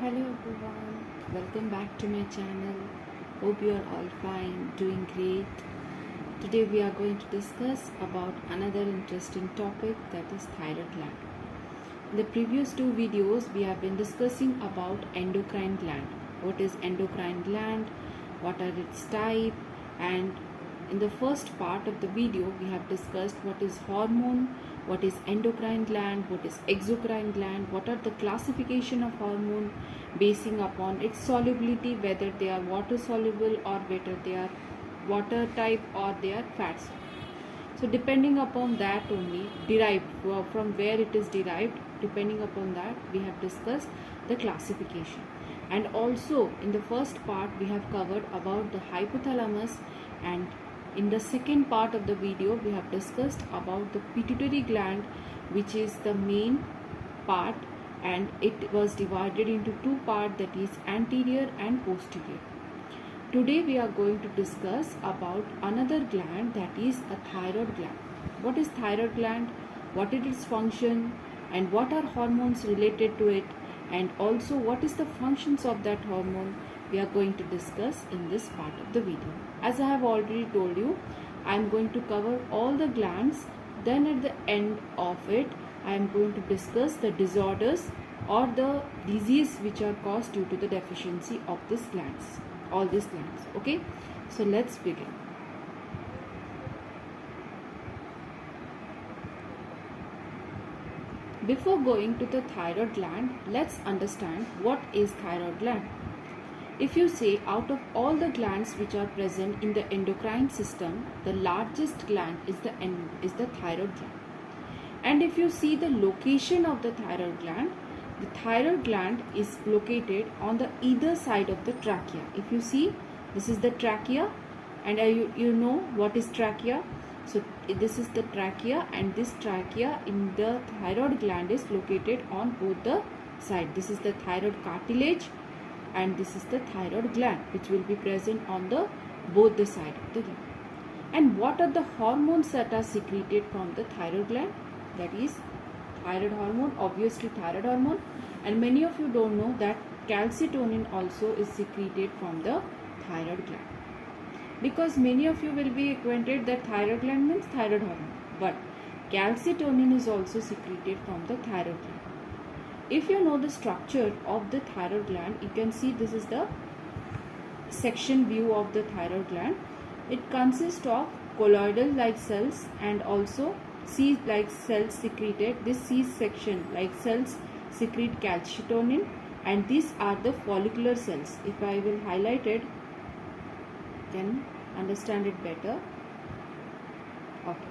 Hello everyone, welcome back to my channel. Hope you are all fine, doing great. Today we are going to discuss about another interesting topic, that is thyroid gland. In the previous two videos we have been discussing about endocrine gland. What is endocrine gland, what are its type, and in the first part of the video we have discussed what is hormone, what is endocrine gland, what is exocrine gland, what are the classification of hormone basing upon its solubility, whether they are water soluble or whether they are water type or they are fats. So depending upon that only, derived from where it is derived, depending upon that we have discussed the classification. And also in the first part we have covered about the hypothalamus, and in the second part of the video we have discussed about the pituitary gland, which is the main part, and it was divided into two parts, that is anterior and posterior. Today we are going to discuss about another gland, that is a thyroid gland. What is thyroid gland, what is its function, and what are hormones related to it, and also what is the functions of that hormone, we are going to discuss in this part of the video. As I have already told you, I am going to cover all the glands, then at the end of it I am going to discuss the disorders or the disease which are caused due to the deficiency of these glands, all these glands. Okay, so let's begin. Before going to the thyroid gland, let's understand what is thyroid gland. If you say out of all the glands which are present in the endocrine system, the largest gland is the thyroid gland. And if you see the location of the thyroid gland is located on the either side of the trachea. If you see, this is the trachea, and you know what is trachea. So this is the trachea, and this trachea in the thyroid gland is located on both the sides. This is the thyroid cartilage, and this is the thyroid gland, which will be present on the both the side of the gland. And what are the hormones that are secreted from the thyroid gland? That is thyroid hormone, obviously thyroid hormone, and many of you don't know that calcitonin also is secreted from the thyroid gland, because many of you will be acquainted that thyroid gland means thyroid hormone, but calcitonin is also secreted from the thyroid gland. If you know the structure of the thyroid gland, you can see this is the section view of the thyroid gland. It consists of colloidal like cells and also C like cells secreted. This C section like cells secrete calcitonin, and these are the follicular cells. If I will highlight it, you can understand it better. Okay.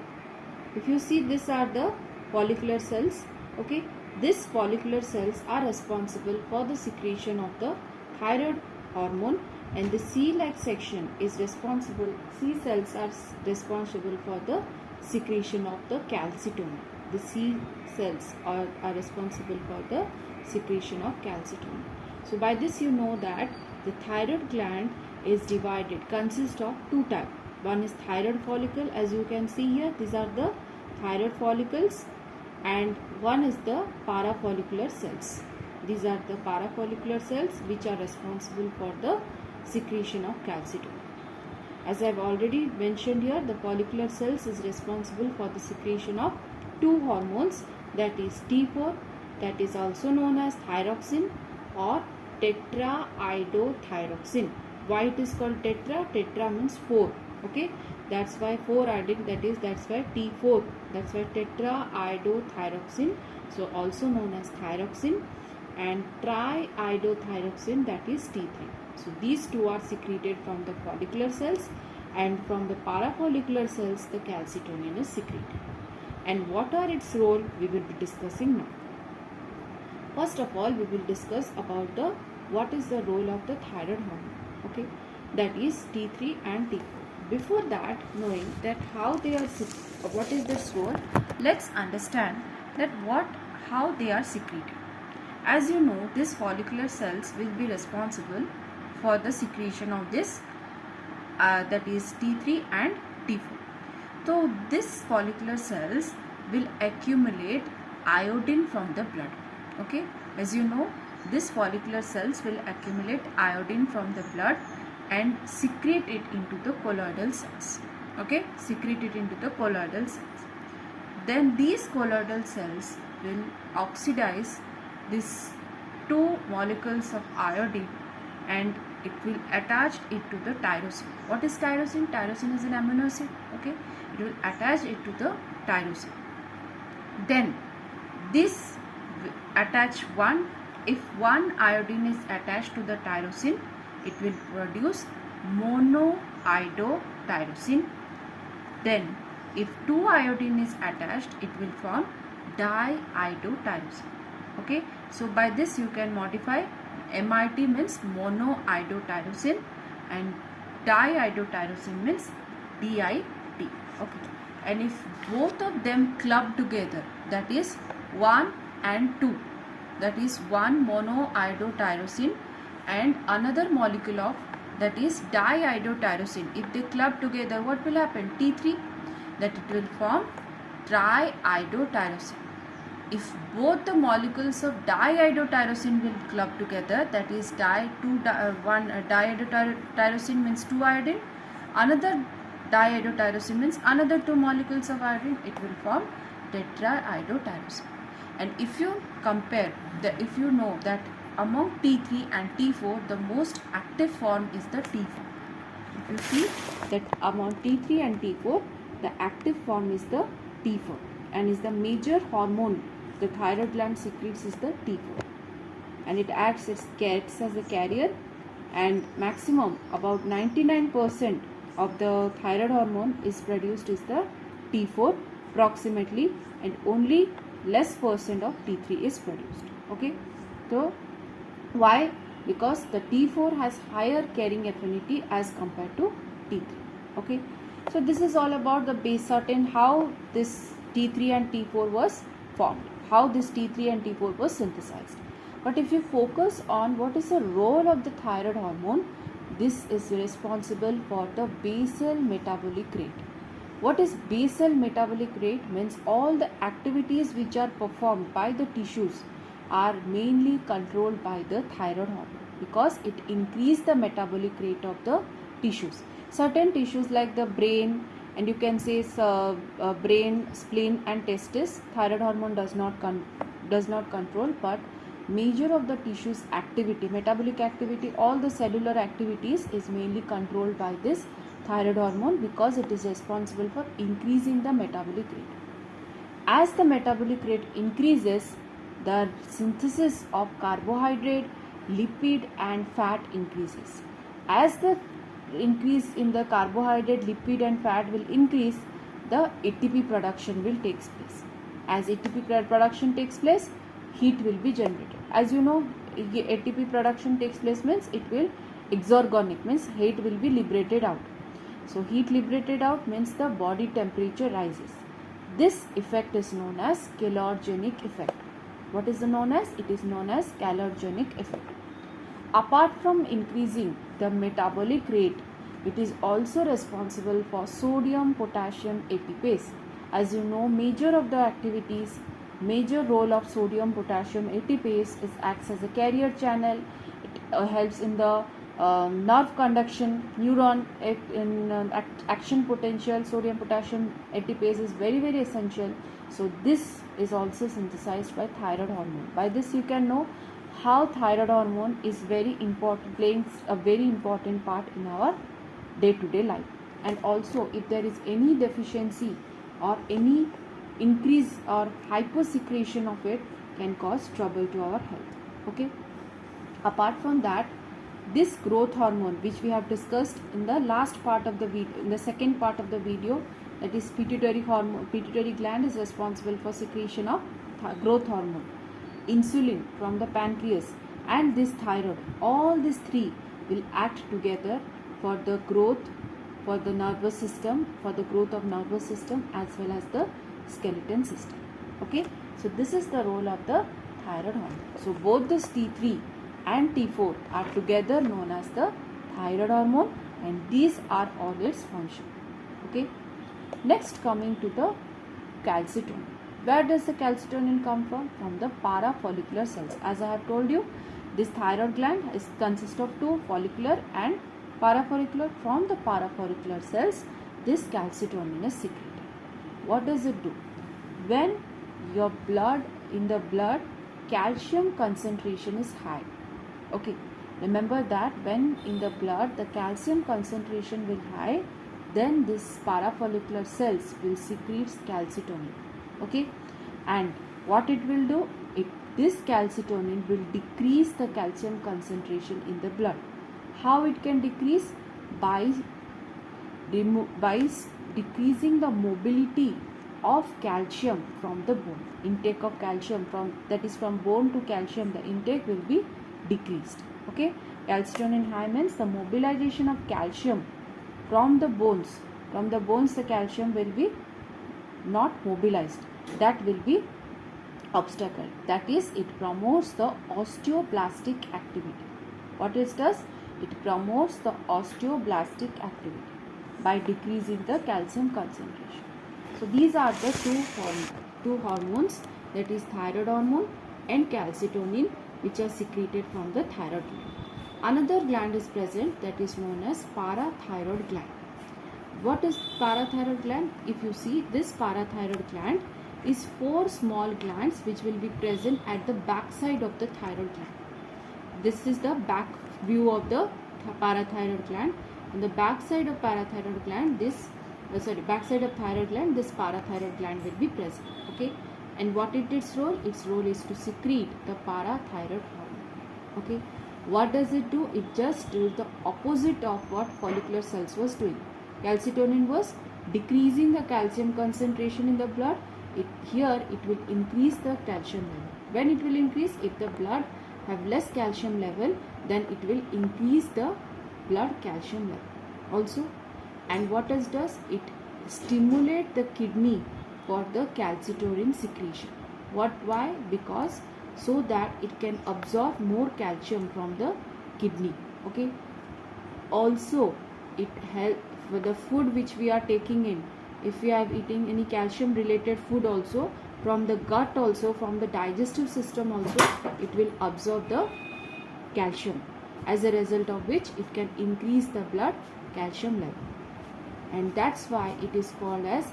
If you see, these are the follicular cells. Okay. These follicular cells are responsible for the secretion of the thyroid hormone, and the C-like section is responsible, C cells are responsible for the secretion of the calcitonin. The C cells are responsible for the secretion of calcitonin. So by this you know that the thyroid gland is divided, consists of two types. One is thyroid follicle, as you can see here, these are the thyroid follicles, and one is the parafollicular cells. These are the parafollicular cells which are responsible for the secretion of calcitonin. As I have already mentioned here, the follicular cells is responsible for the secretion of two hormones, that is T4, that is also known as thyroxine or tetraiodothyroxine. Why it is called tetra? Tetra means 4. Okay, that's why 4 added, that's why T4, that's why tetraiodothyroxine, so also known as thyroxine, and triiodothyroxine, that is T3. So these two are secreted from the follicular cells, and from the parafollicular cells the calcitonin is secreted. And what are its role, we will be discussing now. First of all, we will discuss about what is the role of the thyroid hormone. Okay, that is T3 and T4. Before that, knowing that how they are, what is this role, let's understand that how they are secreted. As you know, these follicular cells will be responsible for the secretion of this, that is T3 and T4. So these follicular cells will accumulate iodine from the blood. Okay, as you know, This follicular cells will accumulate iodine from the blood and secrete it into the colloidal cells. Okay, secrete it into the colloidal cells. Then these colloidal cells will oxidize these two molecules of iodine and it will attach it to the tyrosine. What is tyrosine? Tyrosine is an amino acid. Okay, it will attach it to the tyrosine. Then this attach one. If one iodine is attached to the tyrosine, it will produce monoiodotyrosine. Then if two iodine is attached, it will form diiodotyrosine. Okay, so by this you can modify MIT means monoiodotyrosine and diiodotyrosine means DIT. Okay, and if both of them club together, that is 1 and 2, that is one monoiodotyrosine and another molecule of that is diiodotyrosine. If they club together, what will happen? T3, that it will form triiodotyrosine. If both the molecules of diiodotyrosine will club together, that is diiodotyrosine means 2 iodine, another diiodotyrosine means another 2 molecules of iodine, it will form tetraiodotyrosine. And if you compare, if you know that among T3 and T4, the most active form is the T4. If you see that among T3 and T4, the active form is the T4 and is the major hormone the thyroid gland secretes is the T4. And it acts as a carrier, and maximum about 99% of the thyroid hormone is produced is the T4 approximately, and only less percent of T3 is produced. Okay, so why? Because the T4 has higher carrying affinity as compared to T3. Okay, so this is all about the base certain how this T3 and T4 was formed, how this T3 and T4 was synthesized. But if you focus on what is the role of the thyroid hormone, this is responsible for the basal metabolic rate. What is basal metabolic rate? Means all the activities which are performed by the tissues are mainly controlled by the thyroid hormone, because it increases the metabolic rate of the tissues. Certain tissues like the brain, and you can say brain, spleen and testis, thyroid hormone does not control, but major of the tissues activity, metabolic activity, all the cellular activities is mainly controlled by this thyroid hormone, because it is responsible for increasing the metabolic rate. As the metabolic rate increases, the synthesis of carbohydrate, lipid and fat increases. As the increase in the carbohydrate, lipid and fat will increase, the ATP production will take place. As ATP production takes place, heat will be generated. As you know, ATP production takes place means it will exergonic, means heat will be liberated out. So heat liberated out means the body temperature rises. This effect is known as calorogenic effect. What is known as? It is known as calorogenic effect. Apart from increasing the metabolic rate, it is also responsible for sodium potassium ATPase. As you know, major of the activities, major role of sodium potassium ATPase is acts as a carrier channel. It helps in the nerve conduction, neuron action potential. Sodium potassium ATPase is very, very essential. So this is also synthesized by thyroid hormone. By this you can know how thyroid hormone is very important, playing a very important part in our day-to-day life. And also if there is any deficiency or any increase or hyposecretion of it, can cause trouble to our health. Okay. Apart from that, this growth hormone which we have discussed in the last part of the video, in the second part of the video, that is pituitary hormone. Pituitary gland is responsible for secretion of growth hormone, insulin from the pancreas and this thyroid. All these three will act together for the growth, for the nervous system, for the growth of nervous system as well as the skeleton system. Okay, so this is the role of the thyroid hormone. So both this T3 and T4 are together known as the thyroid hormone, and these are all its function. Okay, next coming to the calcitonin. Where does the calcitonin come from? From the parafollicular cells. As I have told you, This thyroid gland consists of two, follicular and parafollicular. From the parafollicular cells, this calcitonin is secreted. What does it do? When your in the blood calcium concentration is high. Okay, remember that when in the blood the calcium concentration will high, then this parafollicular cells will secrete calcitonin. Okay, and what it will do? This calcitonin will decrease the calcium concentration in the blood. How it can decrease? By decreasing the mobility of calcium from the bone. Intake of calcium from bone to calcium, the intake will be decreased. Okay, calcitonin high means the mobilization of calcium from the bones. From the bones, the calcium will be not mobilized. That will be obstacle. That is, it promotes the osteoblastic activity. What it does? It promotes the osteoblastic activity by decreasing the calcium concentration. So these are the two hormones, that is thyroid hormone and calcitonin, which are secreted from the thyroid gland. Another gland is present, that is known as parathyroid gland. What is parathyroid gland? If you see, this parathyroid gland is 4 small glands which will be present at the back side of the thyroid gland. This is the back view of the parathyroid gland. On the back side of parathyroid gland, back side of thyroid gland, this parathyroid gland will be present. Okay, and what is its role? Its role is to secrete the parathyroid hormone. Okay, what does it do? It just does the opposite of what follicular cells was doing. Calcitonin was decreasing the calcium concentration in the blood. Here it will increase the calcium level. When it will increase, if the blood have less calcium level, then it will increase the blood calcium level also. And what it does? It stimulate the kidney for the calcitonin secretion. Why? Because so that it can absorb more calcium from the kidney. Okay. Also, it helps for the food which we are taking in. If we are eating any calcium related food also, from the gut also, from the digestive system also, it will absorb the calcium, as a result of which it can increase the blood calcium level. And that's why it is called as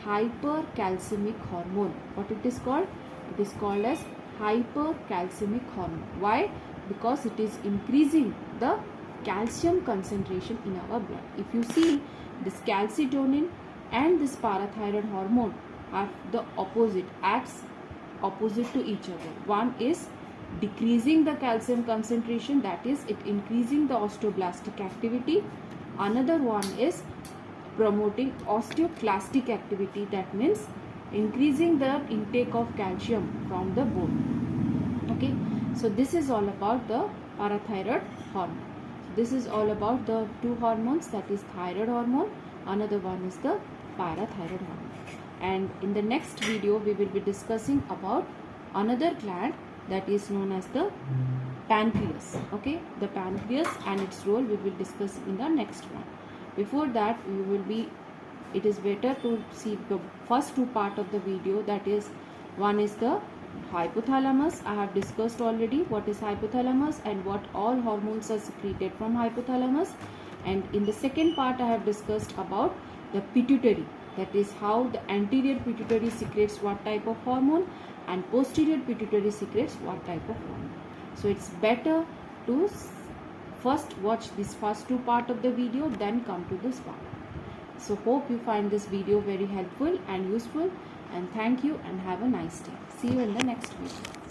hypercalcemic hormone. What it is called? It is called as hypercalcemic hormone. Why? Because it is increasing the calcium concentration in our blood. If you see, this calcitonin and this parathyroid hormone are the opposite, acts opposite to each other. One is decreasing the calcium concentration, that is, it increasing the osteoblastic activity. Another one is promoting osteoclastic activity, that means increasing the intake of calcium from the bone. Okay, so this is all about the parathyroid hormone. This is all about the two hormones, that is thyroid hormone, another one is the parathyroid hormone. And in the next video we will be discussing about another gland, that is known as the pancreas. Okay, the pancreas and its role we will discuss in the next one. Before that, it is better to see the first two part of the video, that is, one is the hypothalamus. I have discussed already what is hypothalamus and what all hormones are secreted from hypothalamus. And in the second part I have discussed about the pituitary, that is how the anterior pituitary secretes what type of hormone and posterior pituitary secretes what type of hormone. So it's better to first watch this first two part of the video, then come to this part. So hope you find this video very helpful and useful, and thank you and have a nice day. See you in the next video.